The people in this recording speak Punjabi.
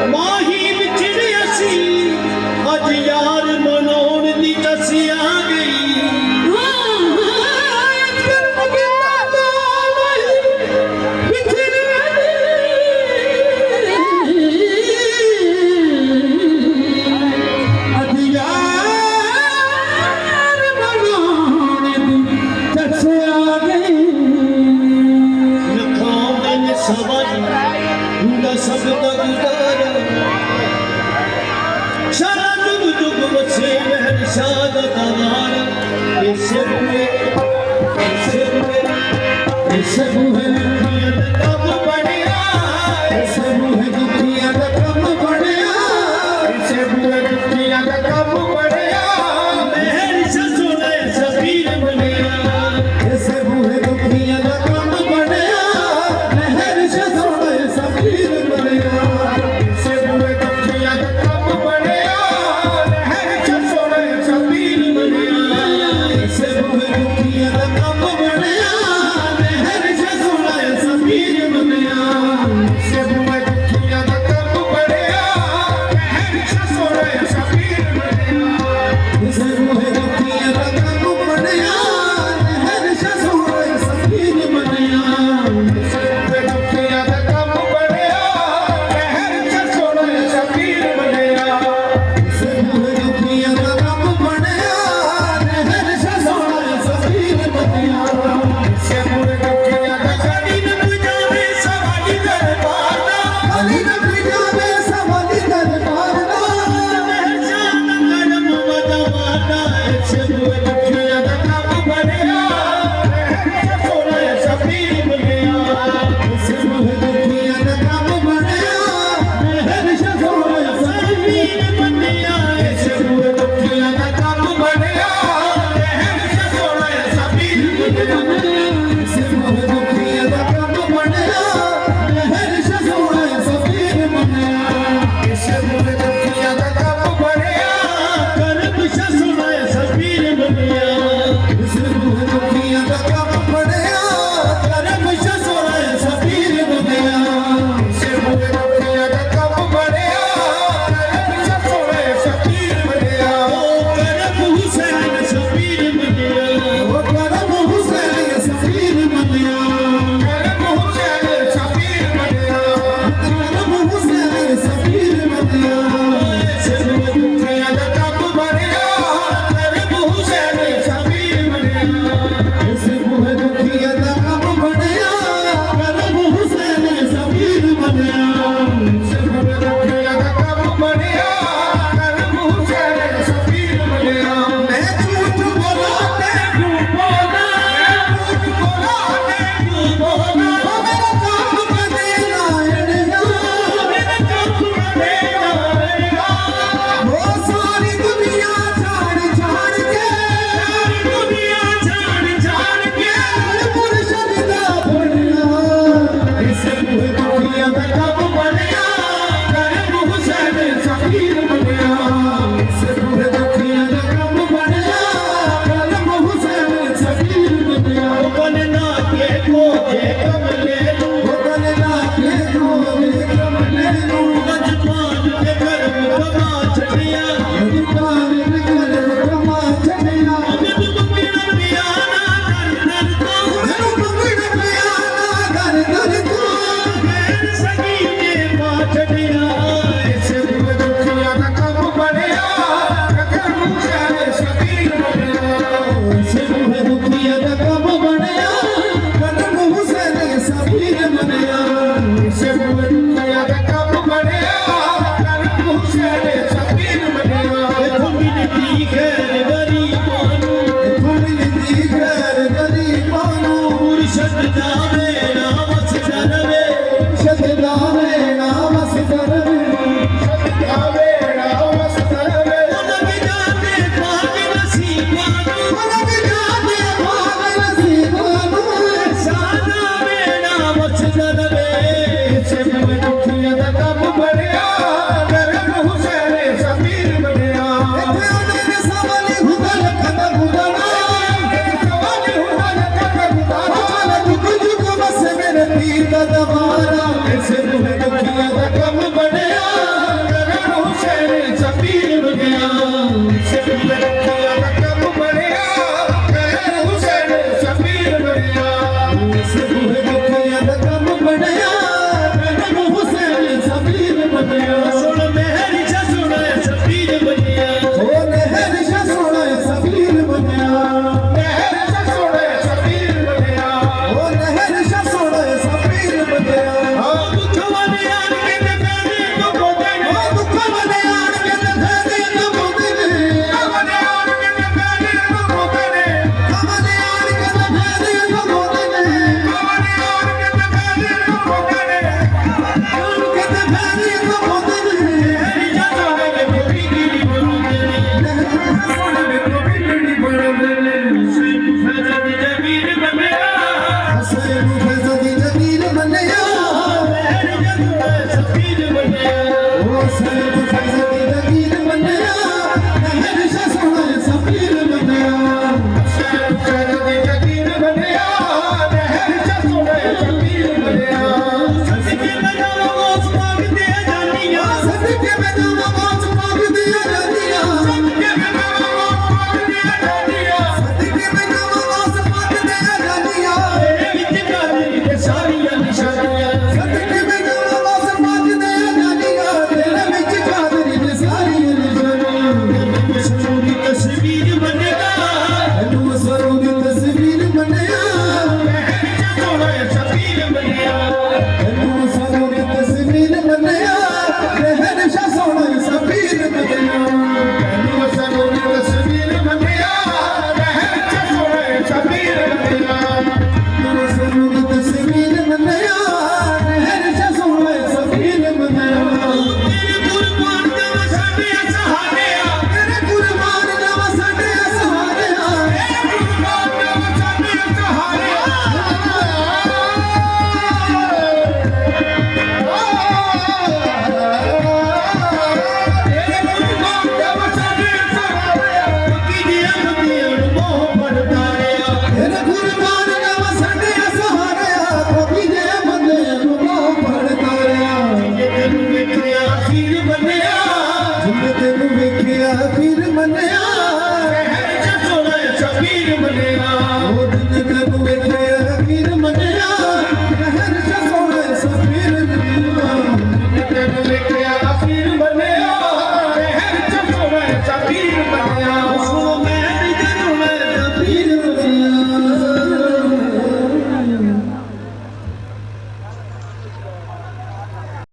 ਮਾਹੀ ਵਿਛੜਿਆ ਸੀ ਅੱਜ ਯਾਰ ਮਨਾਉਣ ਦੀ ਟੱਸੀ ਆ ਗਈ ਸਭ ਦਾ ਗੁਜ਼ਾਰਾ ਸਾਰਾ ਜੁਗ ਜੁਗ ਵਸੇ ਸਰਬ ਫਜ਼ਲ ਦੀ ਜਗੀਰ ਮੰਨਿਆ ਰਹਿਣ ਸ਼ਾ ਸੋਹਣਾ ਸਫੀਰ ਮੰਨਿਆ ਸਰਬ ਫਜ਼ਲ ਦੀ ਜਗੀਰ ਮੰਨਿਆ ਰਹਿਣ ਸ਼ਾ ਸੋਹਣਾ ਸਫੀਰ ਮੰਨਿਆ ਸਦਕੇ ਮੈਂ ਜਾਵਾਂ ਉਸ ਪਾਕ ਦੇ ਜਾਨੀਆਂ ਸਦਕੇ ਮੈਂ ਜਾਵਾਂ ਉਸ ਪਾਕ ਦੀ ਜਾਨੀਆਂ ਸਦਕੇ ਮੈਂ ਜਾਵਾਂ ਉਸ ਪਾਕ ਦੇ ਜਾਨੀਆਂ ਸਦਕੇ ਮੈਂ ਜਾਵਾਂ ਉਸ ਪਾਕ ਦੀ ਜਾਨੀਆਂ ਤੇਰੇ ਵਿੱਚ ਕਾਦਰੀ ਦੇ ਸਾਰੀਆਂ ਨਿਸ਼ਾਨੀਆਂ ਸਦਕੇ ਮੈਂ ਜਾਵਾਂ ਉਸ ਪਾਕ ਦੀ ਜਾਨੀਆਂ ਤੇਰੇ ਵਿੱਚ ਕਾਦਰੀ ਦੀ ਸਾਰੀਆਂ ਨਿਸ਼ਾਨੀਆਂ ਸੂਰੀ ਤਸਵੀਰ ਮੰਨੇਗਾ ਤੈਨੂੰ ਸਰੂ ਦੀ ਤਸਵੀਰ ਮੰਨਿਆ ਰਹਿਣ ਸ਼ਾ ਸੋਹਣਾ ਸਫੀਰ ਮੰਨਿਆ ਤੈਨੂੰ ਸਰੂ ਦੀ ਤਸਵੀਰ ਮੰਨਿਆ ਰਹਿਣ ਸ਼ਾ ਸੋਹਣਾ ਸਫੀਰ ਮੰਨਿਆ ਤੈਨੂੰ ਸਰੋਂ ਦੀ ਤਸਵੀਰ ਮੰਨਿਆ ਰਹਿਣ ਸ਼ਾ ਸੋਹਣਾ ਸਫੀਰ ਮੰਨਿਆ ਤੈਨੂੰ ਸਰੂ ਦੀ ਤਸਵੀਰ ਮੰਨਿਆ ਰਹਿਣ ਸ਼ਾ ਸੋਹਣਾ ਸਫੀਰ ਮੰਨਿਆ ਤੇਰੇ ਕੁਰਬਾਨ ਦਾ ਸਾਡੇ ਸਹਾਰਿਆ ਤੇਰੇ ਕੁਰਬਾਨ ਜਾਵਾਂ ਸਾਡੇ ਸਹਾਰਿਆ ਕੁਰਬਾਨ ਦਾ ਸਾਡੇ ਸਹਾਰਿਆ ਤੇਰੇ ਕੁਰਬਾਨ ਦਾ ਸਾਡੇ ਸਹਾਰਿਆ ਕੀ ਦੀਆਂ ਬੁੱਧੀਆਂ ਨੂੰ ਮੋਹ ਪਰਤਾਰਿਆ ਤੇਰੇ ਕੁਰਬਾਨ ਜਾਵਾਂ ਸਾਡੇ ਸਹਾਰਿਆ ਕੋਈ ਜੇ ਬੰਦੇ ਨੂੰ ਮੋਹ ਪੜਤਾਰਿਆ ਜੇ ਤੈਨੂੰ ਵੇਖਿਆ ਅਖੀਰ ਮੰਨਿਆ ਜਿੰਦ ਤੈਨੂੰ ਵੇਖਿਆ ਫਿਰ ਮੰਨਿਆ ਰਹਿਣ ਸ਼ਾ ਸੋਹਣਾ ਸਫੀਰ ਮੰਨਿਆ